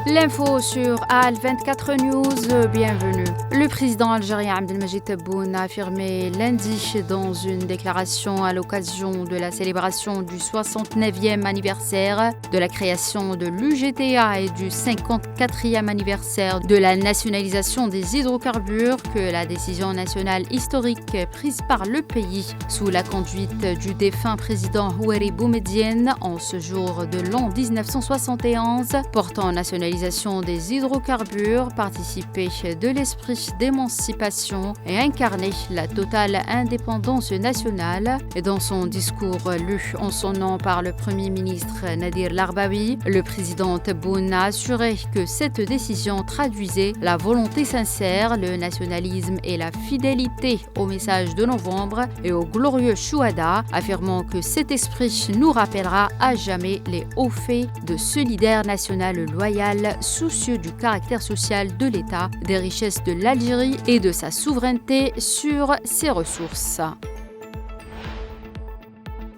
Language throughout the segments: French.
L'info sur AL24 News, bienvenue. Le président algérien Abdelmadjid Tebboune a affirmé lundi dans une déclaration à l'occasion de la célébration du 69e anniversaire de la création de l'UGTA et du 54e anniversaire de la nationalisation des hydrocarbures que la décision nationale historique prise par le pays sous la conduite du défunt président Houari Boumedienne en ce jour de l'an 1971 portant nationalisation des hydrocarbures, participer de l'esprit d'émancipation et incarner la totale indépendance nationale. Et dans son discours lu en son nom par le Premier ministre Nadir Larbawi, le président Tebboune a assuré que cette décision traduisait la volonté sincère, le nationalisme et la fidélité au message de novembre et au glorieux Chouhada, affirmant que cet esprit nous rappellera à jamais les hauts faits de ce leader national loyal, soucieux du caractère social de l'État, des richesses de l'Algérie et de sa souveraineté sur ses ressources.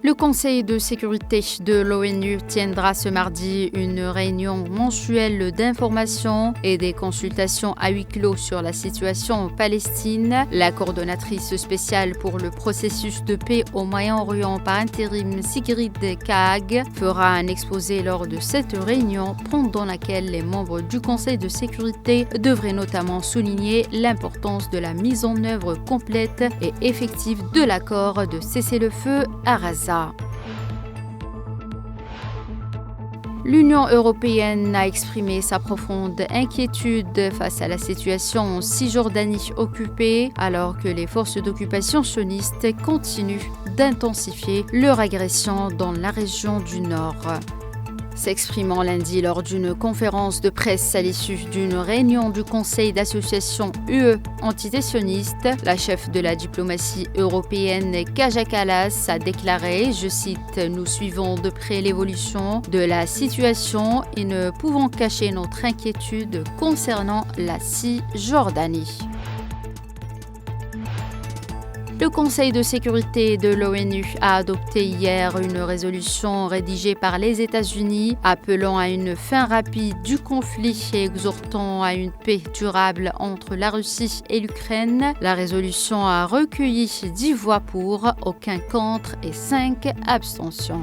Le Conseil de sécurité de l'ONU tiendra ce mardi une réunion mensuelle d'information et des consultations à huis clos sur la situation en Palestine. La coordonnatrice spéciale pour le processus de paix au Moyen-Orient par intérim, Sigrid Kaag, fera un exposé lors de cette réunion pendant laquelle les membres du Conseil de sécurité devraient notamment souligner l'importance de la mise en œuvre complète et effective de l'accord de cessez-le-feu à Gaza. L'Union européenne a exprimé sa profonde inquiétude face à la situation en Cisjordanie occupée, alors que les forces d'occupation sionistes continuent d'intensifier leur agression dans la région du Nord. S'exprimant lundi lors d'une conférence de presse à l'issue d'une réunion du Conseil d'association UE antisésioniste, la chef de la diplomatie européenne Kaja Kallas a déclaré, je cite, « Nous suivons de près l'évolution de la situation et ne pouvons cacher notre inquiétude concernant la Cisjordanie ». Le Conseil de sécurité de l'ONU a adopté hier une résolution rédigée par les États-Unis appelant à une fin rapide du conflit et exhortant à une paix durable entre la Russie et l'Ukraine. La résolution a recueilli 10 voix pour, aucun contre et 5 abstentions.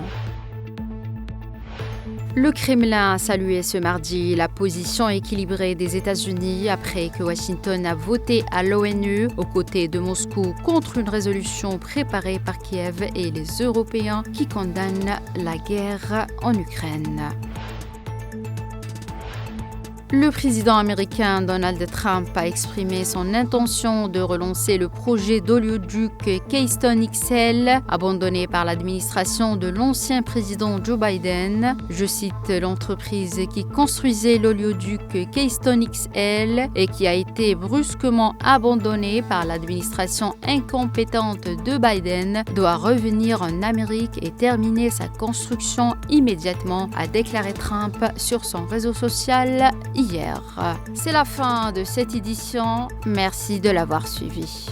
Le Kremlin a salué ce mardi la position équilibrée des États-Unis après que Washington a voté à l'ONU aux côtés de Moscou contre une résolution préparée par Kiev et les Européens qui condamnent la guerre en Ukraine. Le président américain Donald Trump a exprimé son intention de relancer le projet d'oléoduc Keystone XL, abandonné par l'administration de l'ancien président Joe Biden. Je cite, l'entreprise qui construisait l'oléoduc Keystone XL et qui a été brusquement abandonnée par l'administration incompétente de Biden doit revenir en Amérique et terminer sa construction immédiatement, a déclaré Trump sur son réseau social hier. C'est la fin de cette édition. Merci de l'avoir suivi.